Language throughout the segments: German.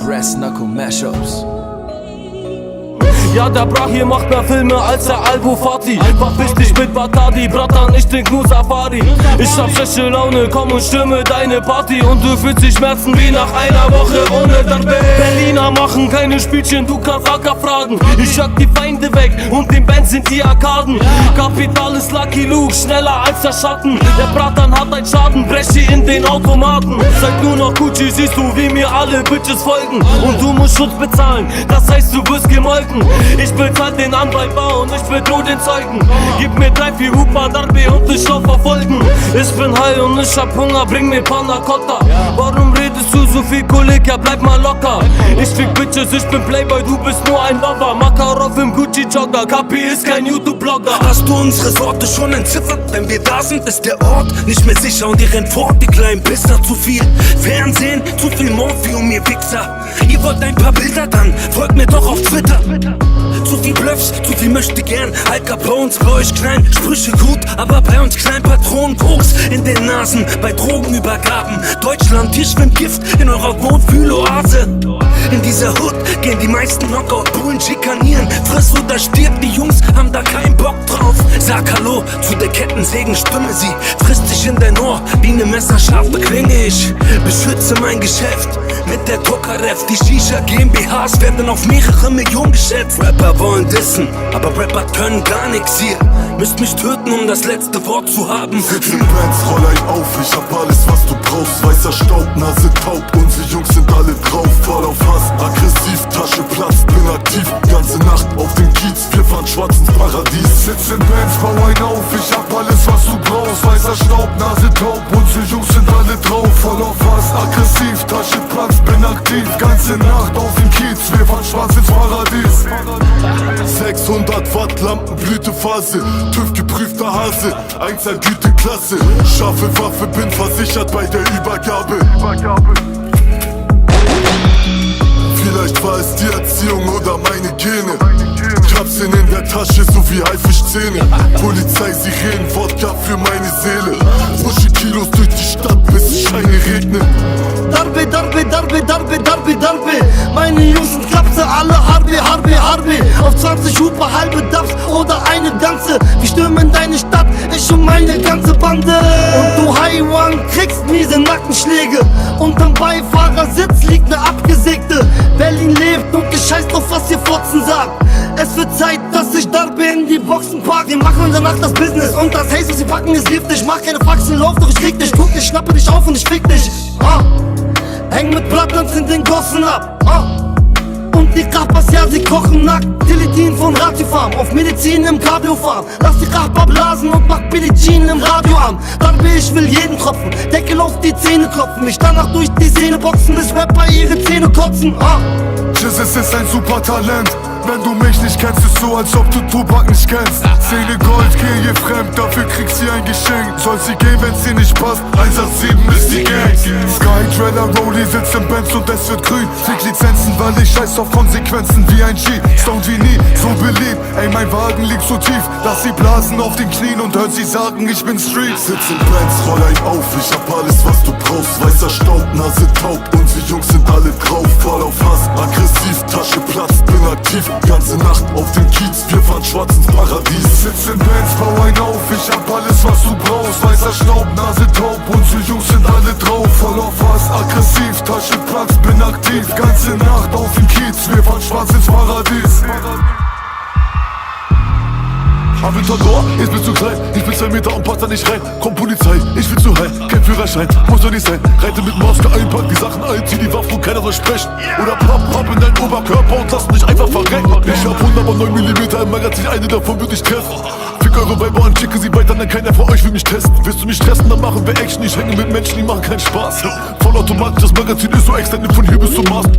Brass Knuckle Mashups. Ja, der Brahim macht mehr Filme als der Albu Fatih. Verpiss dich mit Bacardi, Bratan, ich trink nur Safari. Ich hab schlechte Laune, komm und stimme deine Party. Und du fühlst dich Schmerzen wie nach einer Woche ohne Darbe. Berliner machen keine Spielchen, du kannst Acker fragen. Ich jag die Feinde weg und den Bands sind die Arkaden. Kapital ist Lucky Luke, schneller als der Schatten. Der Bratan hat einen Schaden, breche in den Automaten. Sag nur noch Gucci, siehst du, wie mir alle Bitches folgen. Und du musst Schutz bezahlen, das heißt du wirst gemolken. Ich bezahl den Anwaltbau und ich bedroh den Zeugen. Gib mir 3-4 Hupa Darbe und ich lauf verfolgen. Ich bin high und ich hab Hunger, bring mir Panna Cotta. Warum redest du so viel, Kollege, bleib mal locker. Ich fick Bitches, ich bin Playboy, du bist nur ein Lover. Makarov im Gucci-Jogger, Kapi ist kein YouTube-Blogger. Hast du unsere Sorte schon entziffert? Wenn wir da sind, ist der Ort nicht mehr sicher und ihr rennt fort, die kleinen Pisser. Zu viel Fernsehen, zu viel Morphium, ihr Wichser. Ihr wollt ein paar Bilder, dann folgt mir doch auf Twitter. Zu viel Bluffs, zu viel möchte gern. Al Capones bei euch klein, Sprüche gut, aber bei uns klein. Patronen, Koks in den Nasen, bei Drogenübergaben. Deutschland, hier schwimmt Gift in eurer Wohlfühloase. In dieser Hood gehen die meisten Knockout-Bullen schikanieren. Friss oder stirb, die Jungs haben da keinen Bock drauf. Sag Hallo zu der Kettensägenstimme, sie frisst sich in dein Ohr wie ne messerscharfe Klinge. Ich beschütze mein Geschäft mit der Tokarev. Die Shisha GmbHs werden auf mehrere Millionen geschätzt. Rapper wollen dissen, aber Rapper können gar nix hier. Müsst mich töten, um das letzte Wort zu haben. Sitz in Bands, roll ein auf, ich hab alles, was du brauchst. Weißer Staub, Nase taub, unsere Jungs sind alle drauf. Voll auf Hass, aggressiv, Tasche platzt, bin aktiv. Ganze Nacht auf dem Kiez, wir fahren schwarz ins Paradies. Sitz in Bands, bau ein auf, ich hab alles, was du brauchst. Weißer Staub, Nase taub, unsere Jungs sind alle drauf. Voll auf Hass, aggressiv, Tasche platzt, bin aktiv. Ganze Nacht auf dem Kiez, wir fahren schwarz ins Paradies. 600 Watt Lampenblütephase, TÜV geprüfter Hase, Einzelgüteklasse. Scharfe Waffe, bin versichert bei der Übergabe. Vielleicht war es die Erziehung oder meine Gene. Kapseln in der Tasche, so wie Haifischzähne. Polizei, Sirenen, Wodka für meine Seele. Pushe Kilos durch die Stadt, bis es Scheine regnet. Darbe, Darbe, Darbe, Darbe, Darbe, Darbe. Meine Jungs sind Klapse, alle Harbe, Harbe, Harbe. Auf 20 Hupe, halbe Dubs oder eine ganze. Wir stürmen deine Stadt, ich und meine ganze Bande. Und du Haiwan kriegst miese Nackenschläge. Unterm Beifahrersitz liegt ne abgesägte. Berlin lebt und ich scheiß drauf, was ihr Fotzen sagt. Es wird Zeit, dass ich Darbe in die Boxen pack. Wir machen in der Nacht das Business und das Haze, was sie packen, ist giftig. Mach keine Faxen, lauf doch, ich krieg dich. Guck, ich schnappe dich auf und ich fick dich. Häng mit Blattlands in den Gossen ab. Und die Kappas, ja, sie kochen nackt. Teletin von Ratiofarm, auf Medizin im Cabrio fahren. Lass die Kappa blasen und mach Billie Jean im Radio an. Darbe, ich will jeden Tropfen, Deckel auf die Zähne klopfen. Mich danach durch die Szene boxen, bis Rapper ihre Zähne kotzen. Jesus ist ein super Talent. Wenn du mich nicht kennst, ist so, als ob du Tupac nicht kennst. Szene Gold, geh ihr fremd, dafür kriegt sie ein Geschenk. Soll sie gehen, wenn's ihr nicht passt, 187 ist die Gang. Sky, Trailer, Rollie, sitzt im Benz und es wird grün. Fick Lizenzen, weil ich scheiß auf Konsequenzen wie ein G. Stoned wie nie, so beliebt, ey, mein Wagen liegt so tief. Lass sie blasen auf den Knien und hört sie sagen, ich bin Street. Sitz in Benz, roll ein auf, ich hab alles, was du brauchst. Weißer Staub, Nase taub, unsere Jungs sind alle drauf. Voll auf Hass, aggressiv, Tasche platzt, bin aktiv. Ganze Nacht auf dem Kiez, wir fahren schwarz ins Paradies. Sitz in Bands, bau ein auf, ich hab alles, was du brauchst. Weißer Staub, Nase taub, unsere Jungs sind alle drauf. Voll auf Hass, aggressiv, Tasche platzt, bin aktiv. Ganze Nacht auf dem Kiez, wir fahren schwarz ins Paradies. Aventador, jetzt bist du klein, ich bin 2 Meter und pass da nicht rein. Komm Polizei, ich will zu heim, kein Führerschein, muss doch nicht sein. Reite mit Maske, einpack die Sachen ein, zieh die Waffe und keiner soll sprechen. Oder papp in deinen Oberkörper und lass mich einfach verrecken. Ich hab 109 mm im Magazin, eine davon würd ich treffen. Fick eure Weiber und schicke sie weiter, denn keiner von euch will mich testen. Willst du mich stressen, dann machen wir Action, ich hänge mit Menschen, die machen keinen Spaß. Vollautomatisch, das Magazin ist so extended von hier bis zum Mast.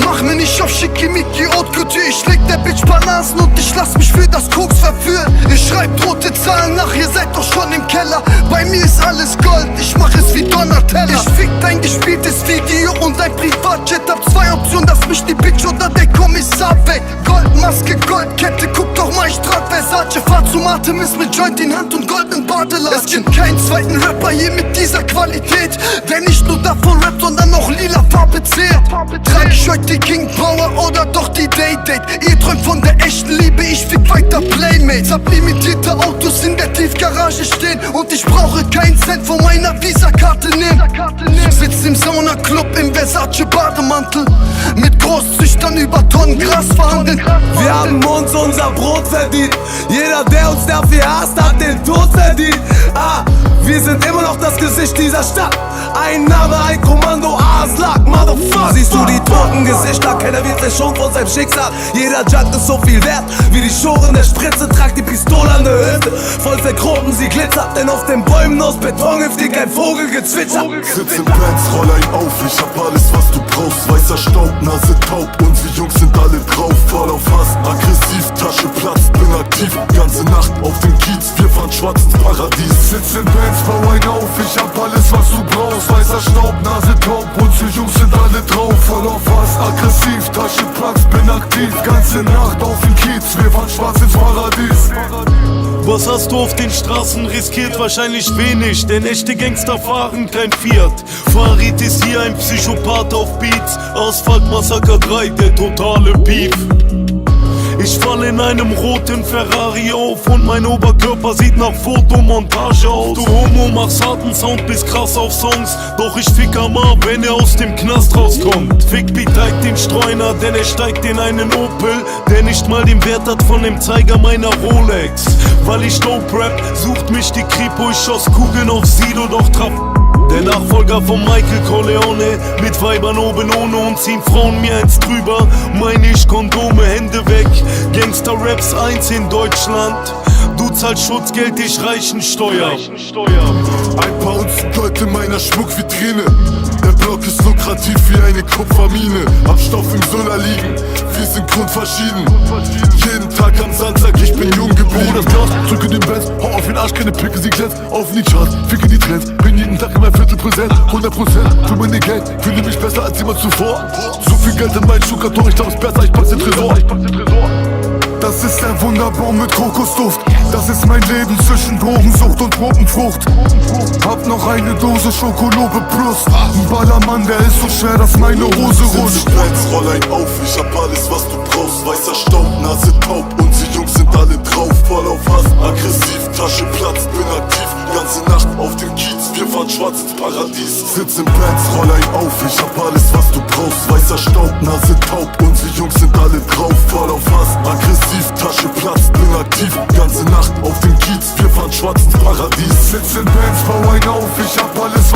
Mach mir nicht auf Schickimicki Haute Couture. Ich leg der Bitch Banasen und ich lass mich für das Koks verführen. Ich schreib rote Zahlen nach, ihr seid doch schon im Keller. Bei mir ist alles Gold, ich mach es wie Donatella. Ich fick dein gespieltes Video und dein Privatjet. Hab 2 Optionen, lass mich die Bitch oder der Kommissar weg. Goldmaske, Goldkette, guck doch mal, ich trag Versace. Fahr zum Artemis mit Joint in Hand und goldenen Badelatschen. Es gibt keinen zweiten Rapper hier mit diesem dieser Qualität, der nicht nur davon rappt, sondern auch lila Farbe zählt. Trag ich heute die King Power oder doch die Day-Date? Ihr träumt von der echten Liebe, ich fick weiter Playmates. Hab limitierte Autos in der Tiefgarage stehen und ich brauche keinen Cent von meiner Visa-Karte nehmen. Sitz im Sauna-Club im Versace-Bademantel, mit Großzüchtern über Tonnen Gras verhandeln. Wir haben uns unser Brot verdient. Jeder, der uns dafür hasst, hat den Tod verdient. Wir sind immer noch das Gesicht dieser Stadt. Ein Name, ein Kommando, Aslak, Motherfucker. Siehst du die toten Gesichter, keiner wird verschont von seinem Schicksal. Jeder Junk ist so viel wert wie die Schoren der Spritze. Tragt die Pistole an der Hüfte, voll verkroten, sie glitzert. Denn auf den Bäumen aus Beton hüpft kein Vogel gezwitschert. Sitz im Benz, roll ein auf, ich hab alles, was du brauchst. Weißer Staub, Nase taub, unsere Jungs sind alle drauf. Voll auf Hass, aggressiv, Tasche platzt, bin aktiv. Ganze Nacht auf dem Kiez, wir fahren schwarz ins Paradies. Sitz im Benz, bau ein auf, ich hab alles, was du brauchst. Weißer Staub, Nase taub, unsere Jungs sind alle drauf. Voll auf Hass, aggressiv, Tasche platzt, bin aktiv. Ganze Nacht auf dem Kiez, wir fahren schwarz ins Paradies. Was hast du auf den Straßen riskiert? Wahrscheinlich wenig, denn echte Gangster fahren kein Fiat. Farid ist hier ein Psychopath auf Beats. Asphalt Massaker 3, der totale Beef. Ich fall in einem roten Ferrari auf und mein Oberkörper sieht nach Fotomontage aus. Du Homo machst harten Sound, bist krass auf Songs, doch ich fick Amar, wenn er aus dem Knast rauskommt. Fick Beteigt den Streuner, denn er steigt in einen Opel, der nicht mal den Wert hat von dem Zeiger meiner Rolex. Weil ich dope rap, sucht mich die Kripo, ich schoss Kugeln auf Sido, doch traf der Nachfolger von Michael Corleone. Mit Weibern oben ohne und ziehen Frauen mir eins drüber. Meine ich Kondome, Hände weg. Gangster-Raps 1 in Deutschland. Du zahlst Schutzgeld, ich Reichensteuer. Ein paar Unzen Gold in meiner Schmuckvitrine. Der Block ist lukrativ wie eine Kupfermine. Hab Stoff im Solar liegen, wir sind grundverschieden. Jeden Tag am Sand sag ich bin jung geblieben. Das Glas, drücke den Benz, hau auf den Arsch, keine Picke, sie glänzt. Auf in die Charts, ficke die Trends, bin jeden Tag in mein Viertel präsent. 100% für meine Geld, fühle mich besser als jemand zuvor. So viel Geld in meinen Schuhkarton, ich glaub es besser, ich pack's in Tresor. Das ist ein Wunderbaum mit Kokosduft. Das ist mein Leben zwischen Drogensucht und Tropenfrucht. Hab noch eine Dose Schokolobe plus. Ein Ballermann, der ist so schwer, dass meine Hose rutscht. Benz, roll ein auf, ich hab alles, was du brauchst. Weißer Staub, Nase taub, unsere Jungs sind alle drauf. Voll auf Hass, aggressiv, Tasche platzt, bin aktiv. Ganze Nacht auf dem Kiez, wir fahren schwarz ins Paradies. Sitz im Benz, roll ein auf, ich hab alles, was du brauchst. Weißer Staub, Nase taub, unsere Jungs sind alle drauf. Voll auf Hass, aggressiv, Tasche platzt, bin aktiv. Ganze Nacht auf dem Kiez, wir fahren schwarz ins Paradies. Sitz im Benz, bau ein auf, ich hab alles,